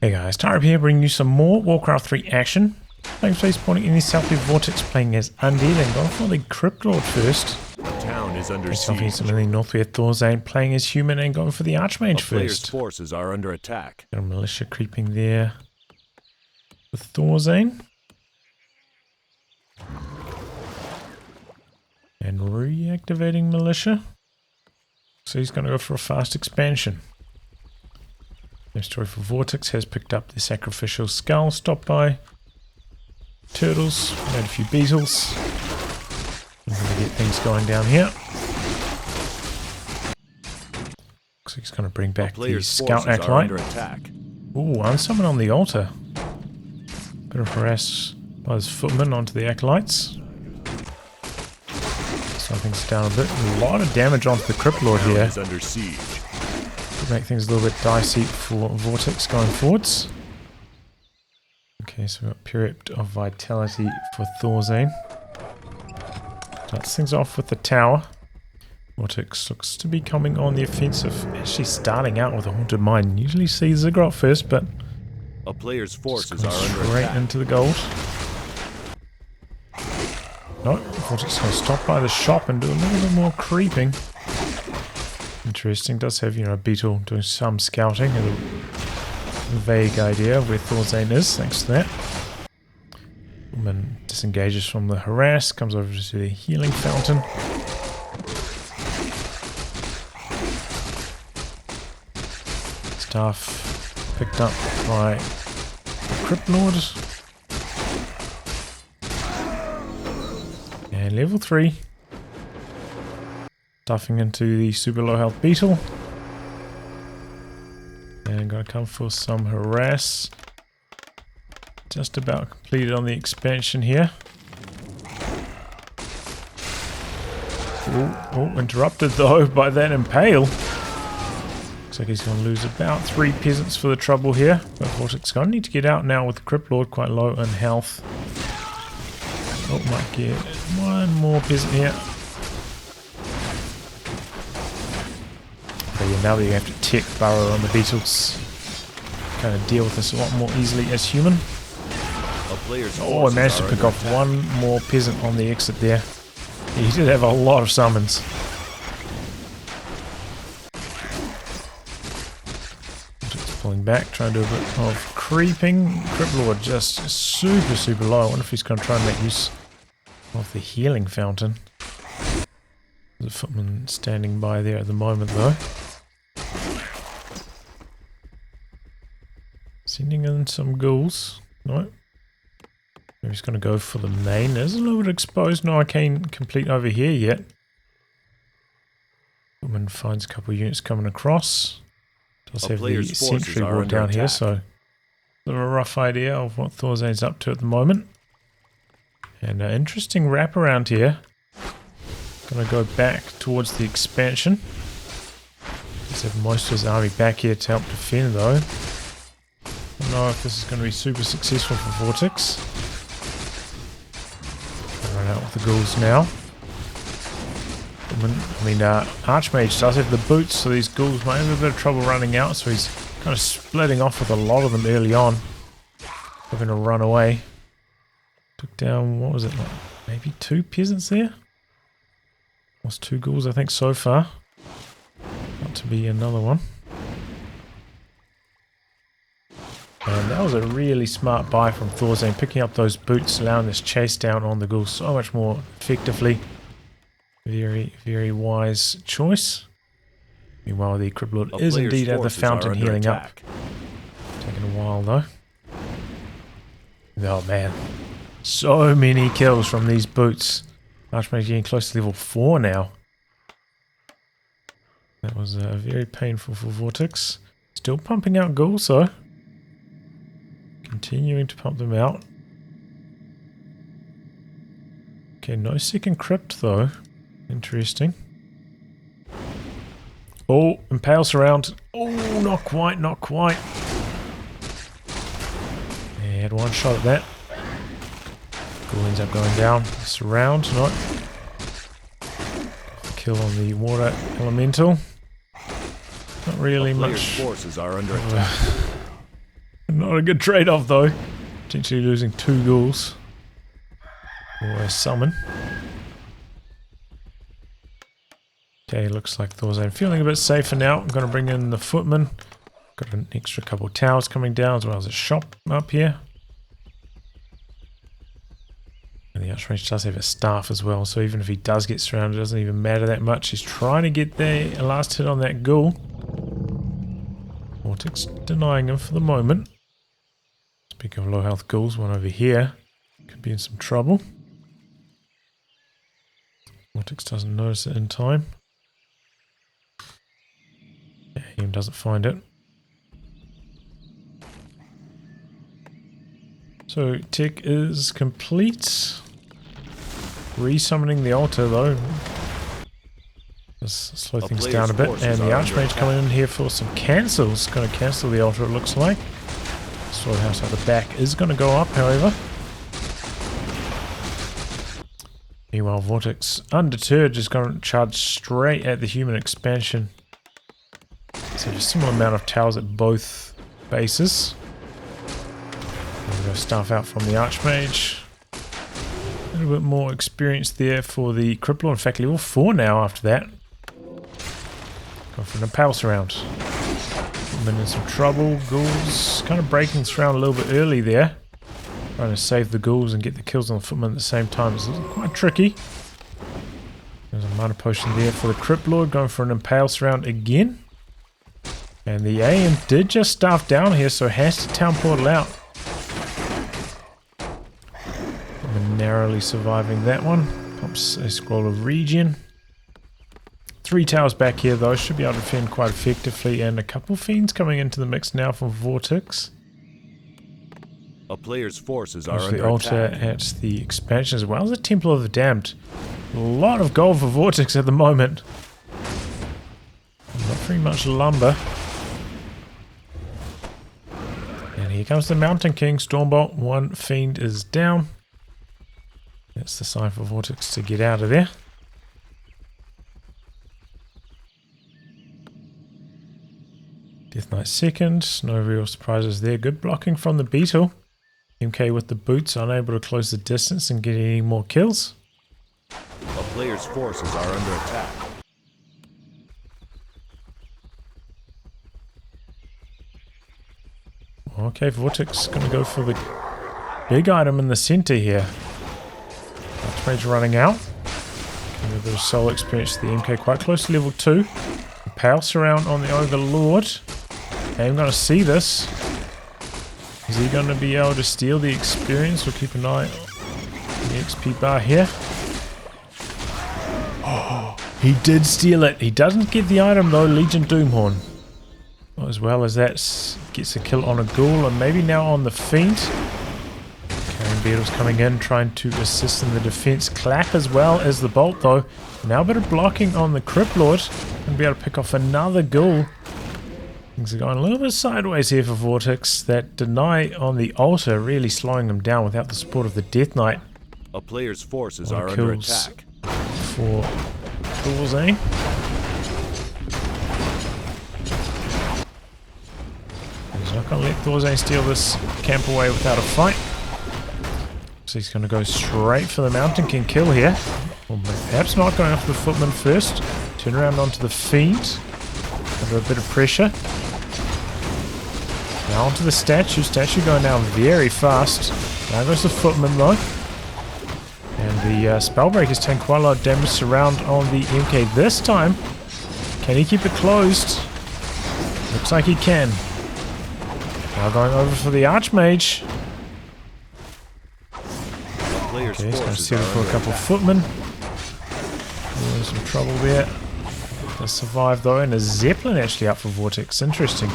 Hey guys, Tyrup here bringing you some more Warcraft 3 action. Thanks for spawning in the WC3 Vortix playing as Undead and going for the Crypt Lord first. The town is under Some siege. in the north we have Thorzain playing as human and going for the Archmage Players' first. forces are under attack. Got a militia creeping there with Thorzain. And reactivating militia. So he's going to go for a fast expansion. No story for Vortix has picked up the sacrificial skull, stopped by turtles, made a few beetles. I'm going to get things going down here. Looks like he's going to bring back the scout acolyte. Ooh, unsummon on the altar. Bit of harass by his footmen onto the acolytes. Slow things down a bit. A lot of damage onto the Crypt Lord here. Under siege. Could make things a little bit dicey for Vortix going forwards. Okay, so we've got period of vitality for Thorzain. Starts things off with the tower. Vortix looks to be coming on the offensive. Actually starting out with a haunted mine. Usually sees Ziggurat first, but a player's forces are under straight attack. into the gold. No, Vortix going to stop by the shop and do a little bit more creeping. Interesting. Does have, a beetle doing some scouting. A vague idea of where Thorzain is, thanks to that. Woman disengages from the harass, comes over to the healing fountain. Stuff picked up by the Crypt Lord. And level 3. Stuffing into the super low health beetle. And gonna come for some harass. Just about completed on the expansion here. Oh, interrupted though by that impale. Looks like he's gonna lose about 3 peasants for the trouble here. But Vortix gonna need to get out now with the Crypt Lord quite low in health. Oh, might get one more peasant here. But yeah, now that you have to tech burrow on the beetles, kind of deal with this a lot more easily as human. Oh, I managed to pick off one more peasant on the exit there. He did have a lot of summons. Just pulling back, trying to do a bit of creeping. Crypt Lord just super low. I wonder if he's going to try and make use of the healing fountain. There's a footman standing by there at the moment though. Sending in some ghouls. No. Maybe he's going to go for the main. There's a little bit exposed. No arcane complete over here yet. Footman finds a couple of units coming across. Does have the sentry wall down here, so a little rough idea of what Thorzain's up to at the moment. And an interesting wrap around here. Gonna go back towards the expansion. Let's have most of his army back here to help defend though. Don't know if this is going to be super successful for Vortix. Run out with the ghouls now. Archmage does have the boots, so these ghouls might have a bit of trouble running out, so he's kind of splitting off with a lot of them early on. Having to run away. Took down, what was it, like maybe 2 peasants there? Lost 2 ghouls I think so far. About to be another one. And that was a really smart buy from Thorzain, picking up those boots, allowing this chase down on the ghouls so much more effectively. Very wise choice. Meanwhile, the Crypt Lord is indeed at the fountain healing up. Taking a while though. Oh man, so many kills from these boots. Archmage getting close to level 4 now. That was very painful for Vortix. Still pumping out ghouls though. Continuing to pump them out. Okay, no second crypt though. Interesting. Oh, impale surround. Oh, not quite. Yeah, had one shot at that. Ghoul ends up going down. Surround, no. Kill on the water elemental. Not really much forces are under attack. Not a good trade-off though. Potentially losing 2 ghouls. Or a summon. Okay, looks like Thorzain feeling a bit safer now. I'm going to bring in the footman. Got an extra couple of towers coming down as well as a shop up here. And the Archmage does have a staff as well, so even if he does get surrounded, it doesn't even matter that much. He's trying to get the last hit on that ghoul. Vortix denying him for the moment. Speaking of low health ghouls, one over here could be in some trouble. Vortix doesn't notice it in time. Yeah, he doesn't find it. So tech is complete. Resummoning the altar though. Just slow things down a bit. And the Archmage coming in here for some cancels. Going to cancel the altar, it looks like. Slaughterhouse at the back is going to go up, however. Meanwhile, Vortix, undeterred, just going to charge straight at the human expansion. So a similar amount of towers at both bases. We'll go staff out from the Archmage. A little bit more experience there for the Crippler. In fact, level 4 now after that. Go for an Impale Surround. Footman in some trouble. Ghouls kind of breaking Surround a little bit early there. Trying to save the ghouls and get the kills on the Footman at the same time. It's quite tricky. There's a Mana Potion there for the Crypt Lord. Going for an Impale Surround again. And the AM did just staff down here, so has to Town Portal out. Narrowly surviving that one. Pops a Scroll of Regen. 3 towers back here though, should be able to defend quite effectively, and a couple fiends coming into the mix now from Vortix. A player's forces are under the altar attack. at the expansion as well as the Temple of the Damned. A lot of gold for Vortix at the moment. Not very much lumber. And here comes the Mountain King. Stormbolt, 1 fiend is down. That's the sign for Vortix to get out of there. Death Knight second, no real surprises there. Good blocking from the Beetle. MK with the boots, unable to close the distance and get any more kills. A player's forces are under attack. Okay, Vortix going to go for the big item in the center here. Archmage running out. Give a bit of soul experience to the MK, quite close to level 2. Impale Surround on the Overlord. I'm going to see this. Is he going to be able to steal the experience? We'll keep an eye on the XP bar here. Oh, he did steal it. He doesn't get the item though, Legion Doomhorn. Not as well as that gets a kill on a ghoul and maybe now on the Fiend. Karen Beetle's coming in, trying to assist in the defense. Clap as well as the bolt though. Now a bit of blocking on the Crypt Lord. Gonna be able to pick off another ghoul. Things are going a little bit sideways here for Vortix. That deny on the altar really slowing him down without the support of the Death Knight. A player's forces are under attack. For Thorzain. He's not going to let Thorzain steal this camp away without a fight. So he's going to go straight for the Mountain King kill here. Or perhaps not, going after the Footman first. Turn around onto the Fiend. Under a bit of pressure. Now onto the statue. Statue going down very fast. Now goes the Footman though. And the Spellbreaker's taking quite a lot of damage. Surround on the MK this time. Can he keep it closed? Looks like he can. Now going over for the Archmage. Okay, he's going to settle for a couple of Footmen. There's some trouble there. They'll survive though, and a Zeppelin actually up for Vortix. Interesting.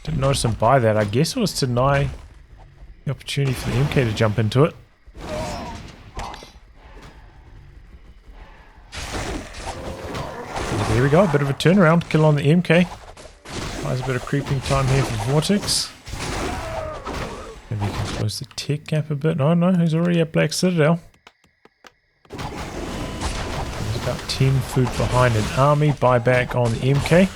Didn't notice him buy that. I guess it was to deny the opportunity for the MK to jump into it. And there we go, a bit of a turnaround. Kill on the MK. Buys a bit of creeping time here for Vortix. Maybe you can close the tech gap a bit. Oh no, he's already at Black Citadel. About 10 food behind an army. Buyback on the MK.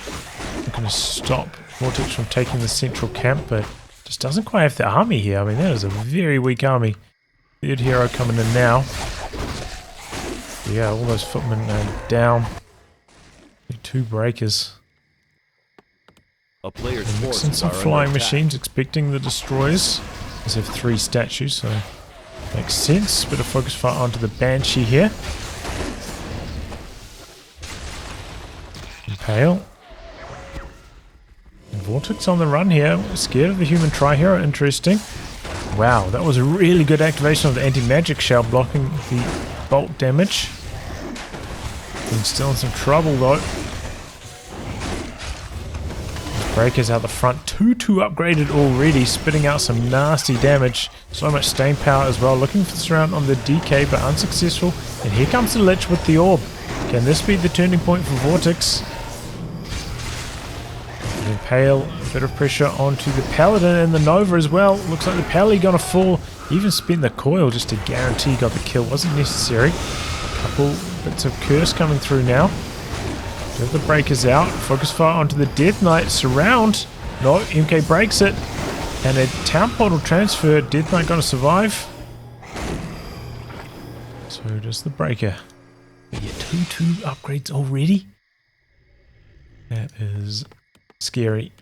Not going to stop Vortix from taking the central camp, but Just doesn't quite have the army here. I mean, that is a very weak army. Third hero coming in now. Yeah, all those footmen are down. 2 breakers. A player's Mixing forces some are flying under attack. machines, expecting the destroyers. They have 3 statues, so makes sense. Bit of focus fire onto the Banshee here. Impale. And Vortix on the run here. Scared of the human tri-hero. Interesting. Wow, that was a really good activation of the anti-magic shell, blocking the bolt damage. Been still in some trouble though. Breakers out the front. 2-2 upgraded already, spitting out some nasty damage. So much staying power as well. Looking for the surround on the DK, but unsuccessful. And here comes the Lich with the orb. Can this be the turning point for Vortix? The Impale, a bit of pressure onto the Paladin and the Nova as well. Looks like the Pally gonna fall. Even spent the coil just to guarantee he got the kill. Wasn't necessary. Couple bits of curse coming through now. Get the breakers out. Focus fire onto the Death Knight. Surround. No, MK breaks it. And a town portal transfer. Death Knight gonna survive. So does the breaker. But yeah, 2-2 upgrades already. That is scary.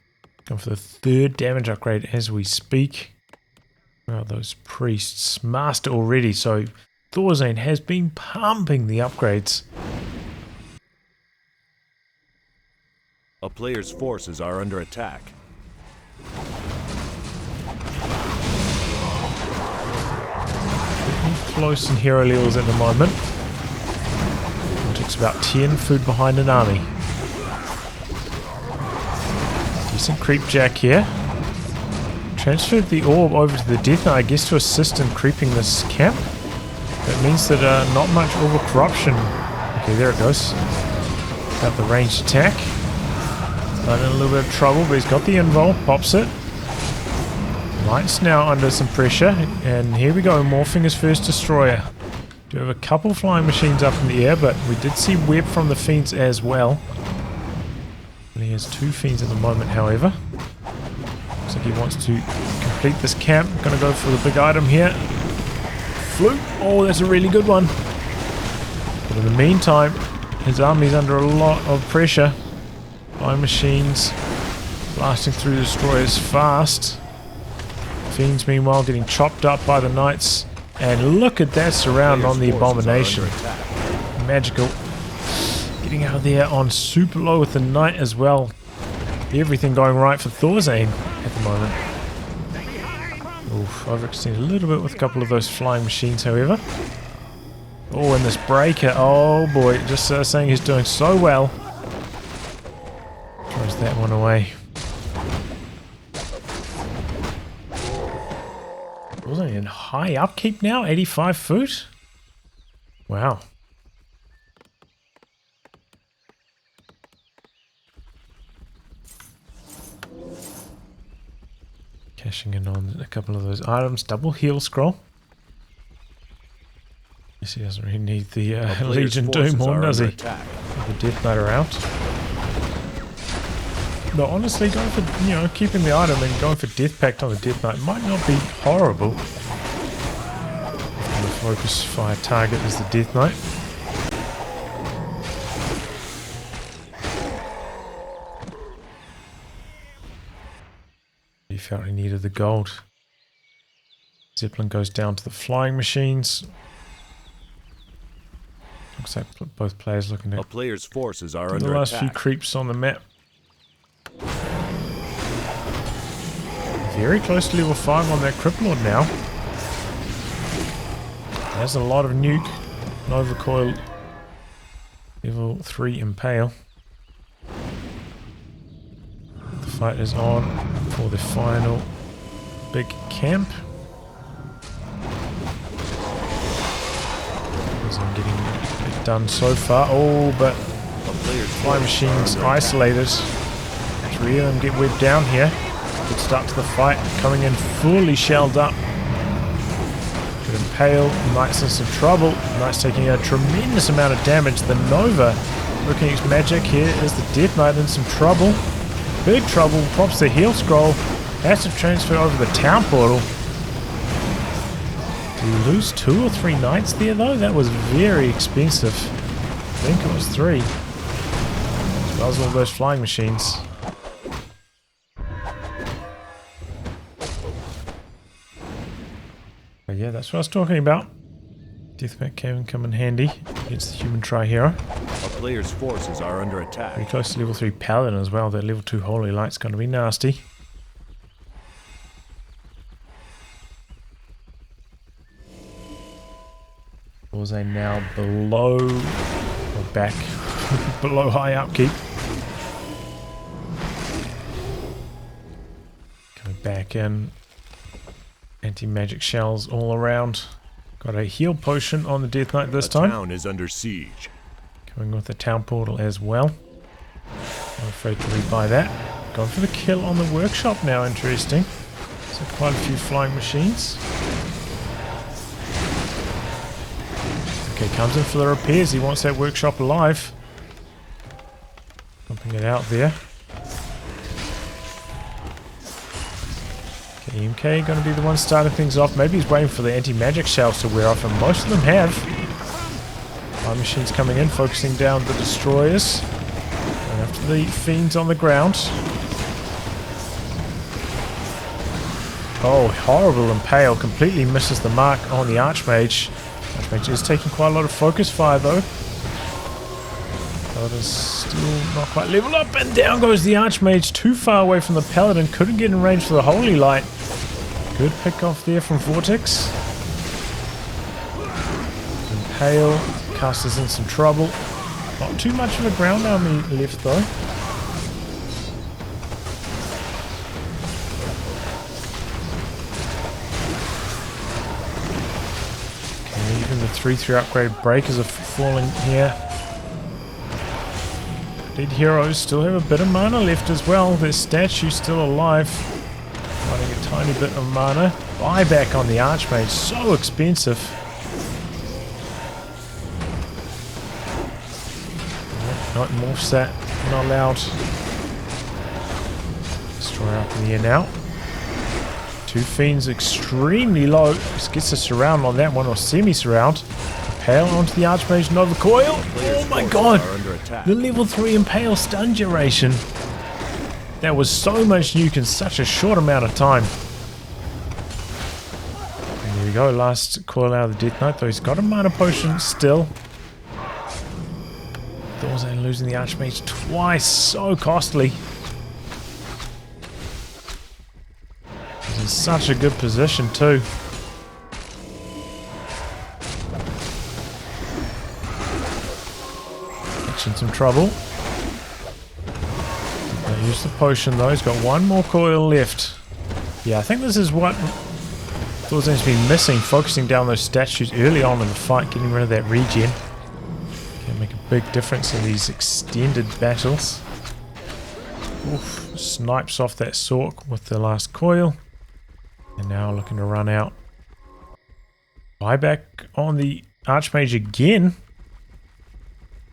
Going for the 3rd damage upgrade as we speak. Wow, those priests. Master already, so Thorzain has been pumping the upgrades. A player's forces are under attack. Close in hero levels at the moment. It takes about 10 food behind an army. Decent creep jack here. Transferred the orb over to the Death Knight, I guess, to assist in creeping this camp. That means that not much over corruption. Okay, there it goes. Got the ranged attack. Not in a little bit of trouble, but he's got the invul. Pops it. Knight's now under some pressure. And here we go, morphing his first destroyer. Do have a couple flying machines up in the air, but we did see web from the fiends as well. And he has 2 fiends at the moment, however. Looks like he wants to complete this camp. Gonna go for the big item here. Flute. Oh, that's a really good one. But in the meantime, his army's under a lot of pressure. Flying machines blasting through destroyers fast. Fiends meanwhile getting chopped up by the knights. And look at that surround on the abomination. Magical. Getting out of there on super low with the knight as well. Everything going right for Thorzain at the moment. Oof, overextended a little bit with a couple of those flying machines, however. Oh, and this breaker. Oh boy, just saying he's doing so well. Throws that one away. Wasn't he in high upkeep now? 85 foot? Wow. Cashing in on a couple of those items. Double heal scroll. Guess he doesn't really need the Legion Doom horn, does he? The Death Knight around. No, honestly, going for, keeping the item and going for Death Pact on the Death Knight might not be horrible. And the focus fire target is the Death Knight. He felt he needed the gold. Zeppelin goes down to the flying machines. Looks like both players looking at a player's forces are under the last attack. few creeps on the map. Very close to level 5 on that Crypt Lord now. Has a lot of nuke. Nova Coil. Level 3 Impale. The fight is on for the final big camp. As I'm getting it done so far. Oh, but flying machines isolated. 3 of them get whipped down here. Good start to the fight. Coming in fully shelled up. Good Impale. Knight's in some trouble. Knight's taking a tremendous amount of damage. The Nova looking at magic. Here is the Death Knight in some trouble. Big trouble. Pops the heal scroll. Passive transfer over the town portal. Did you lose 2 or 3 knights there though? That was very expensive. I think it was 3. As well as all those flying machines. But yeah, that's what I was talking about. Deathmatch can come in handy against the human tri-hero. A player's forces are under attack. Pretty close to level 3 paladin as well. That level 2 holy light's going to be nasty. Thorzain now below, or back, below high upkeep. Coming back in. Anti-magic shells all around. Got a heal potion on the Death Knight this time. The town is under siege. Coming with the town portal as well. Not afraid to rebuy that. Going for the kill on the workshop now, interesting. So quite a few flying machines. Okay, comes in for the repairs. He wants that workshop alive. Pumping it out there. EMK going to be the one starting things off. Maybe he's waiting for the anti-magic shells to wear off, and most of them have. Fire machines coming in, focusing down the destroyers. Going after the fiends on the ground. Oh, horrible impale. Completely misses the mark on the Archmage. Archmage is taking quite a lot of focus fire though. Paladin's still not quite leveled up, and down goes the Archmage. Too far away from the Paladin. Couldn't get in range for the Holy Light. Good pick off there from Vortix. Impale. Caster's in some trouble. Not too much of a ground army left though. Okay, even the 3/3 upgrade breakers are falling here. Dead heroes still have a bit of mana left as well. Their statue's still alive. Running a tiny bit of mana. Buyback on the Archmage, so expensive. Not morphs that, not allowed. Destroy up in the air now. 2 fiends extremely low. Just gets a surround on that one, or semi-surround. Impale onto the Archmage, Nova Coil. Oh my god! The level 3 Impale stun duration. That was so much nuke in such a short amount of time. And there we go, last coil out of the Death Knight, though he's got a mana potion still. Thorzain losing the Archmage twice, so costly. He's in such a good position too. In some trouble. They use the potion though. He's got one more coil left. Yeah, I think this is what Thorzain's been missing, focusing down those statues early on in the fight, getting rid of that regen. Can make a big difference in these extended battles. Oof, snipes off that Sork with the last coil. And now looking to run out. Buyback on the Archmage again.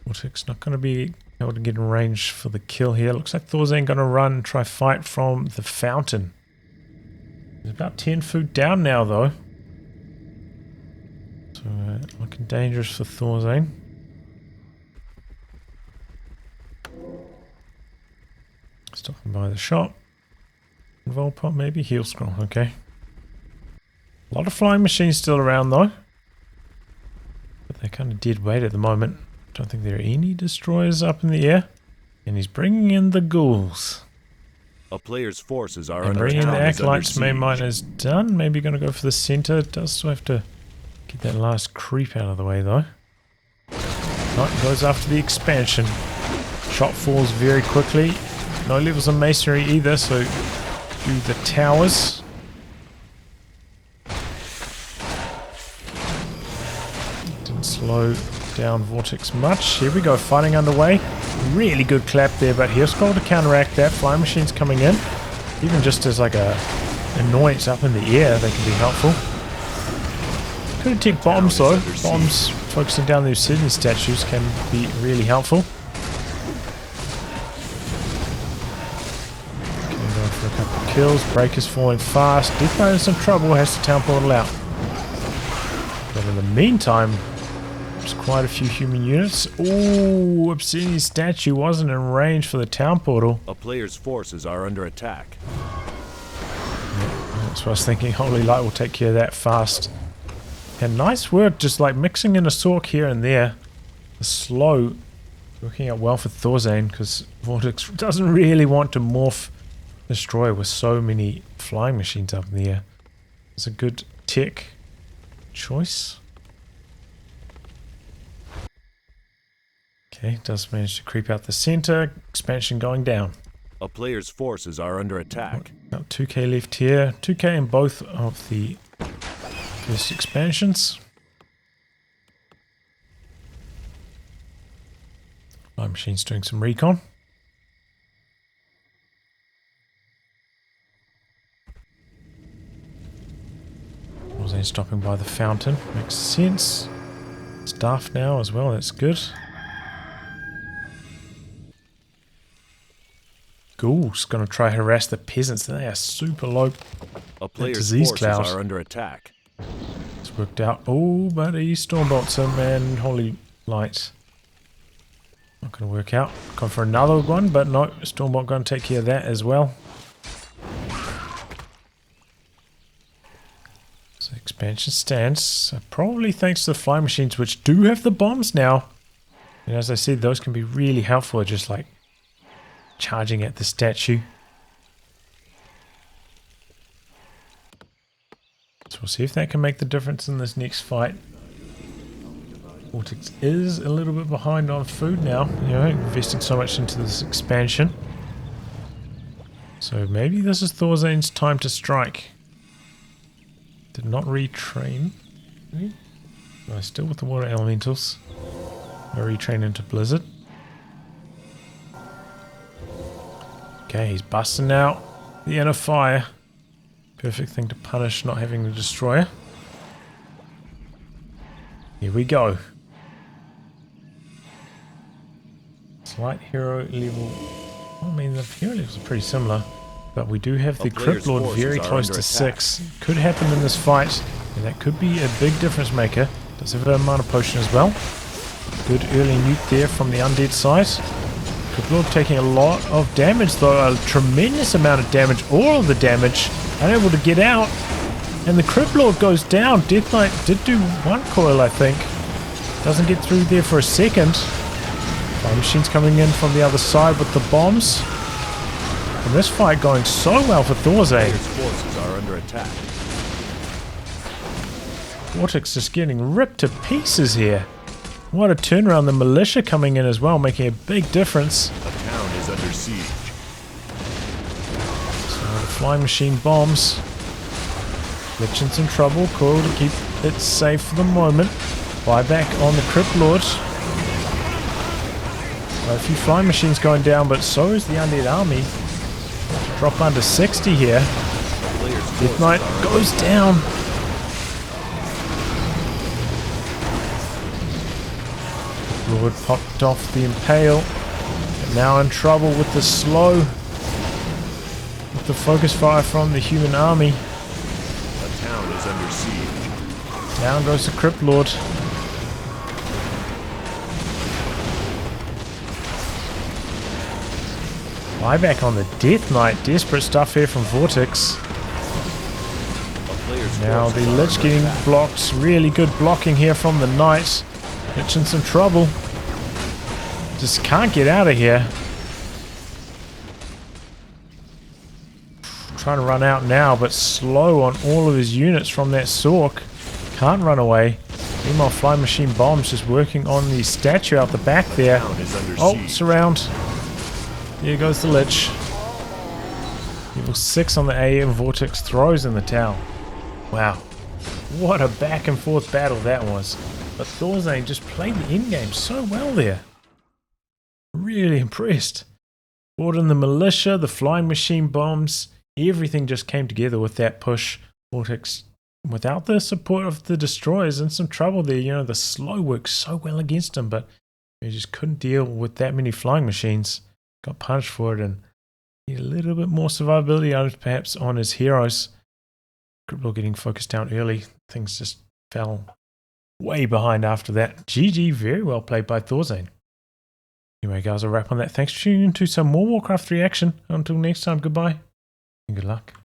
Vortix not going to be able to get in range for the kill here. Looks like Thorzain going to run and try fight from the fountain. He's about 10 food down now though. So looking dangerous for Thorzain. Stopping by the shop. Volpot maybe? Heal scroll, okay. A lot of flying machines still around though. But they're kind of dead weight at the moment. Don't think there are any destroyers up in the air. And he's bringing in the ghouls. A player's forces are and under bringing in the attack. acolytes. Main mine is done. Maybe going to go for the center. Does still have to get that last creep out of the way though. Knight goes after the expansion. Shot falls very quickly. No levels of masonry either, so do the towers. Didn't slow down Vortix much. Here we go, fighting underway. Really good clap there, but he'll scroll to counteract that. Flying machines coming in. Even just as like a annoyance up in the air, they can be helpful. Could have take bombs though. Bombs focusing down the obsidian statues can be really helpful. Okay, going for a couple of kills. Breaker's falling fast. Death Knight in some trouble. Has to town portal out. But in the meantime, there's quite a few human units. Ooh, Obsidian statue wasn't in range for the town portal. A player's forces are under attack. That's what I was thinking. Holy Light will take care of that fast. And nice work, just like mixing in a Sork here and there. The slow working out well for Thorzain, because Vortix doesn't really want to morph Destroyer with so many flying machines up in the air. It's a good tech choice. Okay, does manage to creep out the center. Expansion going down. A player's forces are under attack. About 2k left here. 2k in both of the first expansions. My machine's doing some recon. Thorzain stopping by the fountain. Makes sense. Staff now as well, that's good. Ghoul's gonna try harass the peasants. They are super low. A player's disease forces cloud are under attack. It's worked out. Oh, but he stormbolts him and Holy Light. Not gonna work out. Gone for another one, but no, Stormbolt gonna take care of that as well. So expansion stands. So probably thanks to the flying machines, which do have the bombs now. And as I said, those can be really helpful, just like charging at the statue. So we'll see if that can make the difference in this next fight. Vortix is a little bit behind on food now, you know, investing so much into this expansion. So maybe this is Thorzain's time to strike. Did not retrain. No, still with the water elementals. No retrain into Blizzard. Okay, he's busting out the inner fire. Perfect thing to punish not having the destroyer. Here we go. Slight hero level. I mean, the hero levels are pretty similar. But we do have the Crypt Lord very close to 6. Could happen in this fight. And that could be a big difference maker. Does have a mana potion as well. Good early nuke there from the Undead side. Crypt Lord taking a lot of damage though. A tremendous amount of damage. All of the damage. Unable to get out. And the Crypt Lord goes down. Death Knight did do one coil, I think. Doesn't get through there for a second. Fire machines coming in from the other side with the bombs. And this fight going so well for Thorzain. Forces are under attack. Vortix just getting ripped to pieces here. What a turnaround. The militia coming in as well, making a big difference. A town is under siege. So the flying machine bombs. Lich in some trouble. Coil to keep it safe for the moment. Buyback on the Crypt Lord. A few flying machines going down, but so is the Undead army. Drop under 60 here. Death Knight goes down. Lord popped off the Impale. But now in trouble with the slow. With the focus fire from the human army. A town is under siege. Down goes the Crypt Lord. Buyback on the Death Knight. Desperate stuff here from Vortix. Now the Lich getting blocked. Really good blocking here from the Knight. Lich in some trouble. Just can't get out of here. Trying to run out now, but slow on all of his units from that Sork. Can't run away. Meanwhile, flying machine bombs just working on the statue out the back there. Oh, surround. Here goes the Lich. Level 6 on the A and Vortix throws in the town. Wow. What a back and forth battle that was. But Thorzain just played the endgame so well there. Really impressed. Brought in the militia, the flying machine bombs. Everything just came together with that push. Vortix, without the support of the destroyers, in some trouble there. You know, the slow worked so well against him, but he just couldn't deal with that many flying machines. Got punished for it, and Need a little bit more survivability items perhaps on his heroes. Gripple getting focused down early. Things just fell way behind after that. GG, very well played by Thorzain. Anyway, guys, I'll wrap on that. Thanks for tuning in to some more Warcraft 3 action. Until next time, goodbye and good luck.